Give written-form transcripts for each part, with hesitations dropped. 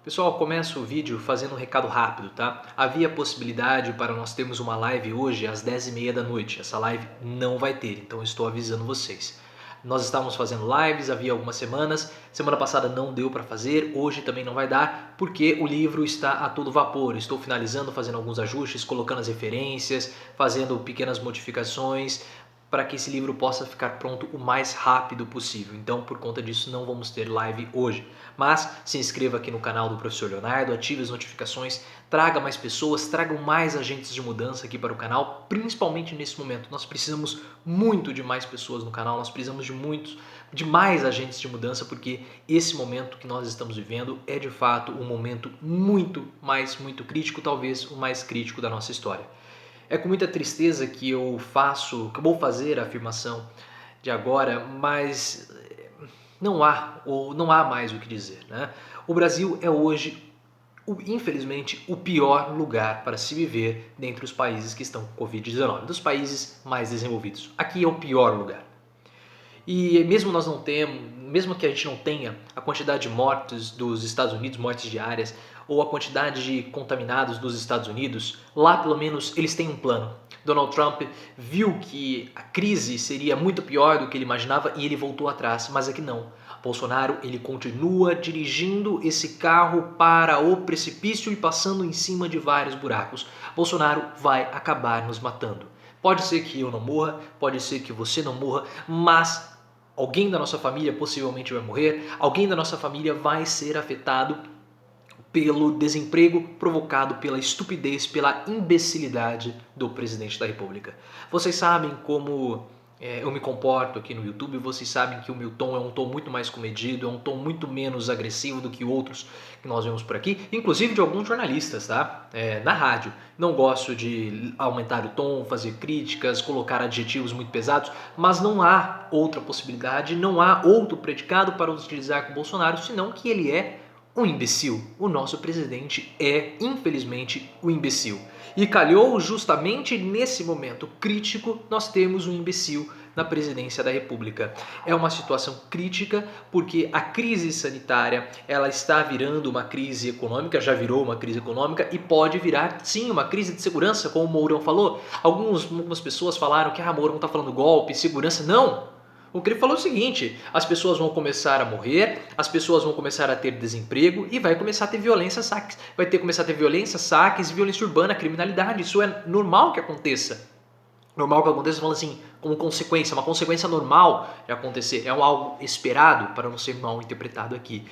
Pessoal, começo o vídeo fazendo um recado rápido, tá? Havia possibilidade para nós termos uma live hoje às 10h30 da noite. Essa live não vai ter, então estou avisando vocês. Nós estávamos fazendo lives havia algumas semanas, semana passada não deu para fazer, hoje também não vai dar, porque o livro está a todo vapor. Estou finalizando, fazendo alguns ajustes, colocando as referências, fazendo pequenas modificações, para que esse livro possa ficar pronto o mais rápido possível. Então, por conta disso, não vamos ter live hoje. Mas se inscreva aqui no canal do Professor Leonardo, ative as notificações, traga mais pessoas, tragam mais agentes de mudança aqui para o canal, principalmente nesse momento. Nós precisamos muito de mais pessoas no canal, nós precisamos de mais agentes de mudança, porque esse momento que nós estamos vivendo é de fato um momento muito crítico, talvez o mais crítico da nossa história. É com muita tristeza que eu vou fazer a afirmação de agora, mas não há mais o que dizer, né? O Brasil é hoje, infelizmente, o pior lugar para se viver dentre os países que estão com Covid-19, dos países mais desenvolvidos. Aqui é o pior lugar. E mesmo que a gente não tenha a quantidade de mortes dos Estados Unidos, mortes diárias, ou a quantidade de contaminados dos Estados Unidos, lá pelo menos eles têm um plano. Donald Trump viu que a crise seria muito pior do que ele imaginava e ele voltou atrás, mas aqui não. Bolsonaro, ele continua dirigindo esse carro para o precipício e passando em cima de vários buracos. Bolsonaro vai acabar nos matando. Pode ser que eu não morra, pode ser que você não morra, mas alguém da nossa família possivelmente vai morrer, alguém da nossa família vai ser afetado pelo desemprego provocado pela estupidez, pela imbecilidade do presidente da República. Vocês sabem como eu me comporto aqui no YouTube, vocês sabem que o meu tom é um tom muito mais comedido, é um tom muito menos agressivo do que outros que nós vemos por aqui, inclusive de alguns jornalistas, tá? Na rádio. Não gosto de aumentar o tom, fazer críticas, colocar adjetivos muito pesados, mas não há outra possibilidade, não há outro predicado para utilizar com o Bolsonaro, senão que ele é um imbecil. O nosso presidente é, infelizmente, um imbecil. E calhou justamente nesse momento crítico, nós temos um imbecil na presidência da República. É uma situação crítica porque a crise sanitária ela está virando uma crise econômica, já virou uma crise econômica e pode virar sim uma crise de segurança, como o Mourão falou. Algumas pessoas falaram que Mourão está falando golpe, segurança. Não! O que ele falou é o seguinte: as pessoas vão começar a morrer, as pessoas vão começar a ter desemprego e vai começar a ter violência, saques. Vai começar a ter violência, saques, violência urbana, criminalidade. Isso é normal que aconteça. Normal que aconteça, falando assim, como consequência, uma consequência normal de acontecer. É algo esperado para não ser mal interpretado aqui.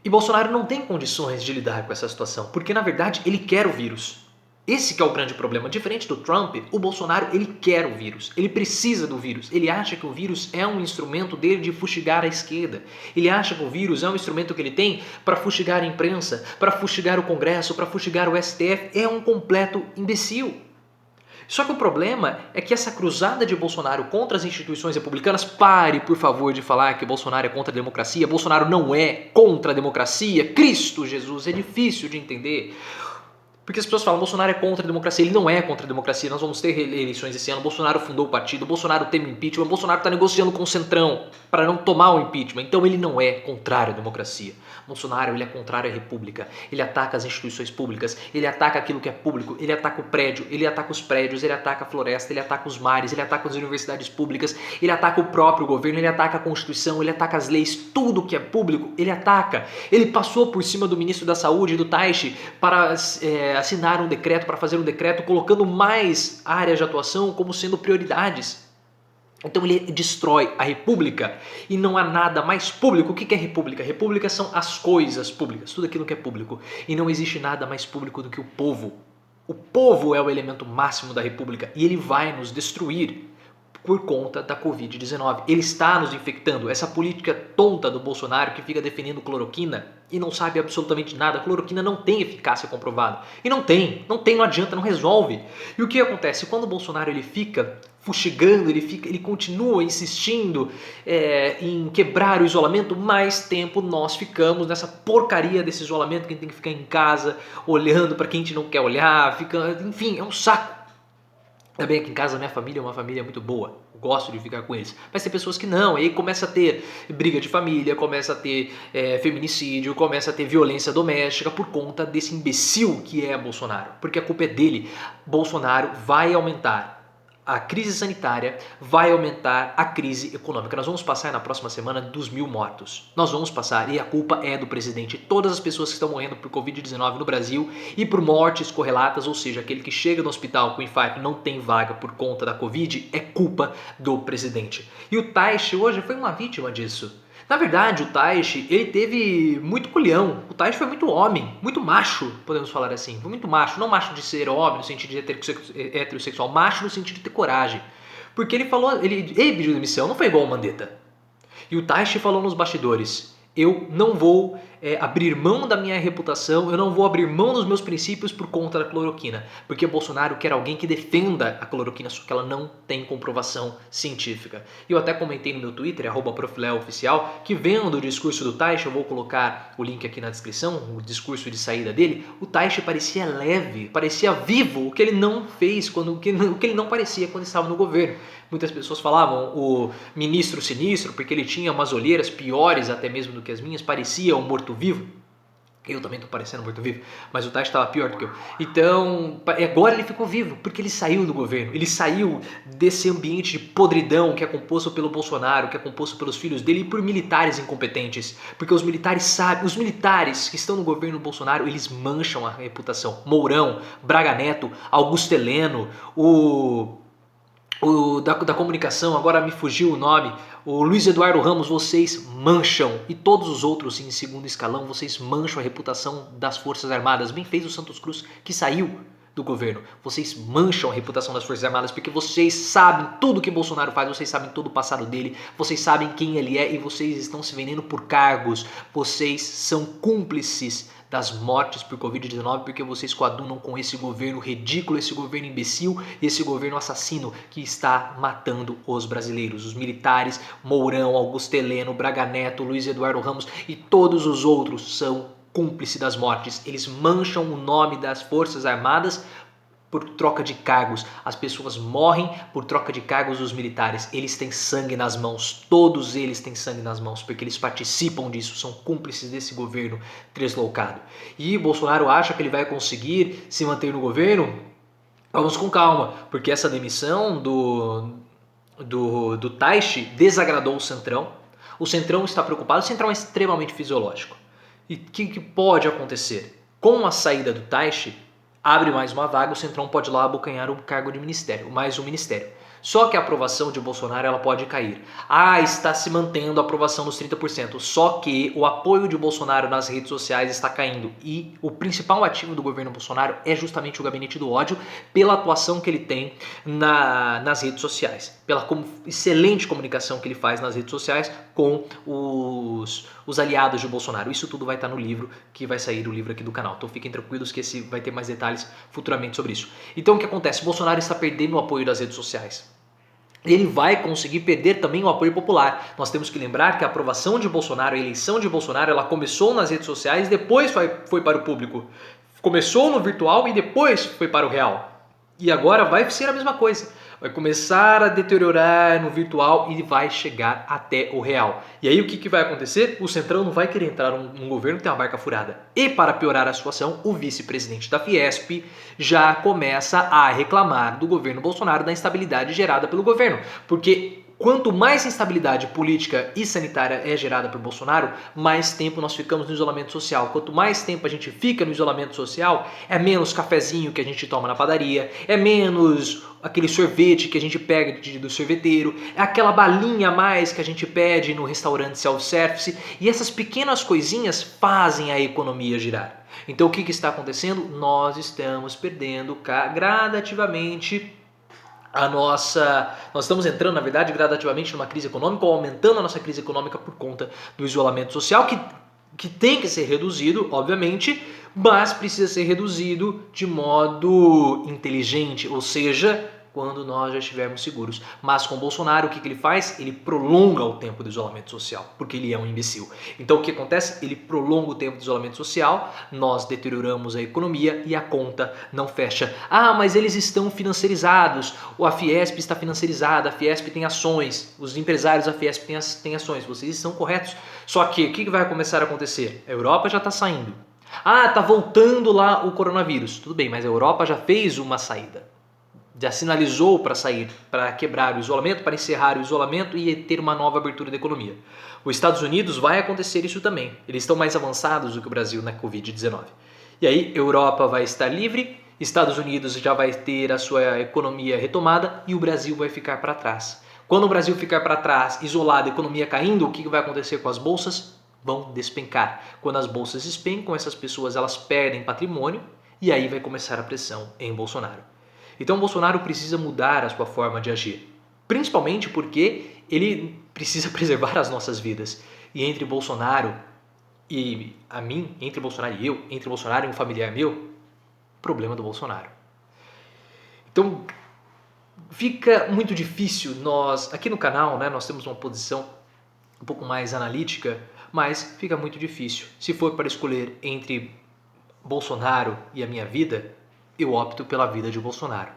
E Bolsonaro não tem condições de lidar com essa situação, porque na verdade ele quer o vírus. Esse que é o grande problema. Diferente do Trump, o Bolsonaro ele quer o vírus, ele precisa do vírus, ele acha que o vírus é um instrumento dele de fustigar a esquerda, ele acha que o vírus é um instrumento que ele tem para fustigar a imprensa, para fustigar o Congresso, para fustigar o STF, é um completo imbecil. Só que o problema é que essa cruzada de Bolsonaro contra as instituições republicanas, pare por favor de falar que Bolsonaro é contra a democracia, Bolsonaro não é contra a democracia, Cristo Jesus, é difícil de entender. Porque as pessoas falam, Bolsonaro é contra a democracia, ele não é contra a democracia, nós vamos ter eleições esse ano, Bolsonaro fundou o partido, Bolsonaro teme impeachment, Bolsonaro está negociando com o Centrão para não tomar o impeachment, então ele não é contrário à democracia. Bolsonaro ele é contrário à república, ele ataca as instituições públicas, ele ataca aquilo que é público, ele ataca o prédio, ele ataca os prédios, ele ataca a floresta, ele ataca os mares, ele ataca as universidades públicas, ele ataca o próprio governo, ele ataca a Constituição, ele ataca as leis, tudo que é público, ele ataca. Ele passou por cima do ministro da Saúde, do Taishi, para assinar um decreto, para fazer um decreto colocando mais áreas de atuação como sendo prioridades. Então ele destrói a república e não há nada mais público. O que é república? República são as coisas públicas, tudo aquilo que é público. E não existe nada mais público do que o povo. O povo é o elemento máximo da república e ele vai nos destruir por conta da Covid-19. Ele está nos infectando. Essa política tonta do Bolsonaro que fica defendendo cloroquina e não sabe absolutamente nada. A cloroquina não tem eficácia comprovada. E não adianta, não resolve. E o que acontece? Quando o Bolsonaro ele fica fustigando, ele continua insistindo em quebrar o isolamento, mais tempo nós ficamos nessa porcaria desse isolamento que a gente tem que ficar em casa, olhando para quem a gente não quer olhar, enfim, é um saco. Também aqui em casa a minha família é uma família muito boa, eu gosto de ficar com eles. Mas tem pessoas que não, e aí começa a ter briga de família, começa a ter feminicídio, começa a ter violência doméstica por conta desse imbecil que é Bolsonaro. Porque a culpa é dele. Bolsonaro vai aumentar a crise sanitária, vai aumentar a crise econômica. Nós vamos passar na próxima semana dos 1.000 mortos. Nós vamos passar e a culpa é do presidente. Todas as pessoas que estão morrendo por Covid-19 no Brasil e por mortes correlatas, ou seja, aquele que chega no hospital com infarto e não tem vaga por conta da Covid, é culpa do presidente. E o Taishi hoje foi uma vítima disso. Na verdade, o Taishi, ele teve muito culhão. O Taishi foi muito homem, muito macho, podemos falar assim. Foi muito macho, não macho de ser homem no sentido de heterossexual, macho no sentido de ter coragem. Porque ele falou, ele pediu demissão, não foi igual o Mandetta. E o Taishi falou nos bastidores: eu não vou abrir mão da minha reputação, eu não vou abrir mão dos meus princípios por conta da cloroquina. Porque Bolsonaro quer alguém que defenda a cloroquina, só que ela não tem comprovação científica. E eu até comentei no meu Twitter, @profileo_oficial, que vendo o discurso do Taishi, eu vou colocar o link aqui na descrição, o discurso de saída dele, o Taishi parecia leve, parecia vivo, o que ele não fez, o que ele não parecia quando estava no governo. Muitas pessoas falavam o ministro sinistro, porque ele tinha umas olheiras piores até mesmo do que as minhas, parecia um morto-vivo. Eu também estou parecendo morto-vivo, mas o Taishi estava pior do que eu. Então, agora ele ficou vivo, porque ele saiu do governo. Ele saiu desse ambiente de podridão que é composto pelo Bolsonaro, que é composto pelos filhos dele e por militares incompetentes. Porque os militares sabem, os militares que estão no governo Bolsonaro, eles mancham a reputação. Mourão, Braga Neto, Augusto Heleno, da comunicação, agora me fugiu o nome, o Luiz Eduardo Ramos, vocês mancham, e todos os outros em segundo escalão, vocês mancham a reputação das Forças Armadas. Bem fez o Santos Cruz, que saiu do governo. Vocês mancham a reputação das Forças Armadas porque vocês sabem tudo que Bolsonaro faz, vocês sabem todo o passado dele, vocês sabem quem ele é e vocês estão se vendendo por cargos. Vocês são cúmplices das mortes por Covid-19 porque vocês coadunam com esse governo ridículo, esse governo imbecil e esse governo assassino que está matando os brasileiros. Os militares, Mourão, Augusto Heleno, Braga Neto, Luiz Eduardo Ramos e todos os outros são cúmplices das mortes. Eles mancham o nome das Forças Armadas por troca de cargos. As pessoas morrem por troca de cargos dos militares. Eles têm sangue nas mãos. Todos eles têm sangue nas mãos porque eles participam disso, são cúmplices desse governo deslocado. E Bolsonaro acha que ele vai conseguir se manter no governo? Vamos com calma, porque essa demissão do Taishi desagradou o Centrão. O Centrão está preocupado. O Centrão é extremamente fisiológico. E o que pode acontecer? Com a saída do Taishi, abre mais uma vaga, o Centrão pode lá abocanhar um cargo de ministério, mais um ministério. Só que a aprovação de Bolsonaro ela pode cair. Está se mantendo a aprovação dos 30%. Só que o apoio de Bolsonaro nas redes sociais está caindo. E o principal ativo do governo Bolsonaro é justamente o gabinete do ódio pela atuação que ele tem nas redes sociais. Pela excelente comunicação que ele faz nas redes sociais com os aliados de Bolsonaro. Isso tudo vai estar no livro, que vai sair o livro aqui do canal. Então fiquem tranquilos que esse vai ter mais detalhes futuramente sobre isso. Então o que acontece? Bolsonaro está perdendo o apoio das redes sociais. Ele vai conseguir perder também o apoio popular. Nós temos que lembrar que a aprovação de Bolsonaro, a eleição de Bolsonaro, ela começou nas redes sociais e depois foi para o público. Começou no virtual e depois foi para o real. E agora vai ser a mesma coisa. Vai começar a deteriorar no virtual e vai chegar até o real. E aí o que vai acontecer? O Centrão não vai querer entrar num governo que tem uma barca furada. E para piorar a situação, o vice-presidente da Fiesp já começa a reclamar do governo Bolsonaro da instabilidade gerada pelo governo. Porque quanto mais instabilidade política e sanitária é gerada por Bolsonaro, mais tempo nós ficamos no isolamento social. Quanto mais tempo a gente fica no isolamento social, é menos cafezinho que a gente toma na padaria, é menos aquele sorvete que a gente pega do sorveteiro, é aquela balinha a mais que a gente pede no restaurante self-service, e essas pequenas coisinhas fazem a economia girar. Então o que está acontecendo? Nós estamos perdendo gradativamente nós estamos entrando, na verdade, gradativamente numa crise econômica ou aumentando a nossa crise econômica por conta do isolamento social, que tem que ser reduzido, obviamente, mas precisa ser reduzido de modo inteligente, ou seja, quando nós já estivermos seguros. Mas com Bolsonaro, o que ele faz? Ele prolonga o tempo do isolamento social, porque ele é um imbecil. Então o que acontece? Ele prolonga o tempo do isolamento social, nós deterioramos a economia e a conta não fecha. Ah, mas eles estão financiarizados, a Fiesp está financiarizada, a Fiesp tem ações, os empresários da Fiesp têm ações, vocês estão corretos. Só que o que vai começar a acontecer? A Europa já está saindo. Ah, tá voltando lá o coronavírus. Tudo bem, mas a Europa já fez uma saída. Já sinalizou para sair, para quebrar o isolamento, para encerrar o isolamento e ter uma nova abertura da economia. Os Estados Unidos vai acontecer isso também. Eles estão mais avançados do que o Brasil na Covid-19. E aí, Europa vai estar livre, Estados Unidos já vai ter a sua economia retomada e o Brasil vai ficar para trás. Quando o Brasil ficar para trás, isolado, a economia caindo, o que vai acontecer com as bolsas? Vão despencar. Quando as bolsas despencam, essas pessoas elas perdem patrimônio e aí vai começar a pressão em Bolsonaro. Então Bolsonaro precisa mudar a sua forma de agir, principalmente porque ele precisa preservar as nossas vidas. E entre Bolsonaro e a mim, entre Bolsonaro e eu, entre Bolsonaro e um familiar meu, problema do Bolsonaro. Então fica muito difícil nós, aqui no canal, né, nós temos uma posição um pouco mais analítica, mas fica muito difícil. Se for para escolher entre Bolsonaro e a minha vida, eu opto pela vida de Bolsonaro.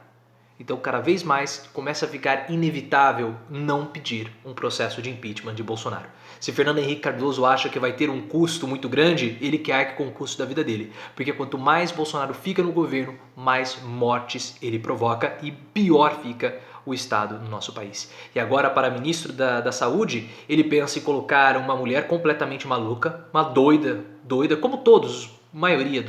Então, cada vez mais começa a ficar inevitável não pedir um processo de impeachment de Bolsonaro. Se Fernando Henrique Cardoso acha que vai ter um custo muito grande, ele que arque com o custo da vida dele. Porque quanto mais Bolsonaro fica no governo, mais mortes ele provoca e pior fica o Estado no nosso país. E agora, para ministro da Saúde, ele pensa em colocar uma mulher completamente maluca, uma doida, como todos, maioria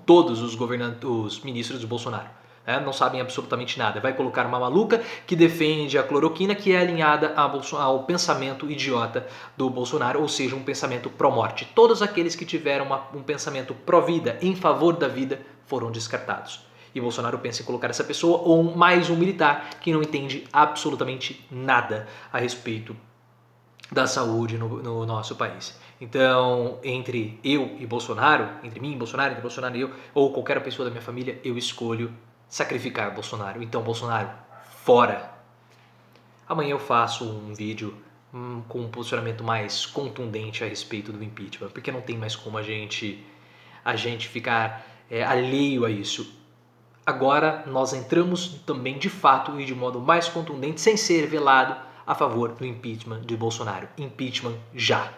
todos os ministros do Bolsonaro. Não sabem absolutamente nada. Vai colocar uma maluca que defende a cloroquina, que é alinhada ao pensamento idiota do Bolsonaro, ou seja, um pensamento pró-morte. Todos aqueles que tiveram um pensamento pró-vida, em favor da vida, foram descartados. E Bolsonaro pensa em colocar essa pessoa ou mais um militar que não entende absolutamente nada a respeito da saúde no nosso país. Então, entre eu e Bolsonaro, entre mim e Bolsonaro, entre Bolsonaro e eu, ou qualquer pessoa da minha família, eu escolho sacrificar Bolsonaro. Então, Bolsonaro, fora! Amanhã eu faço um vídeo com um posicionamento mais contundente a respeito do impeachment, porque não tem mais como a gente ficar alheio a isso. Agora nós entramos também de fato e de modo mais contundente, sem ser velado, a favor do impeachment de Bolsonaro. Impeachment já!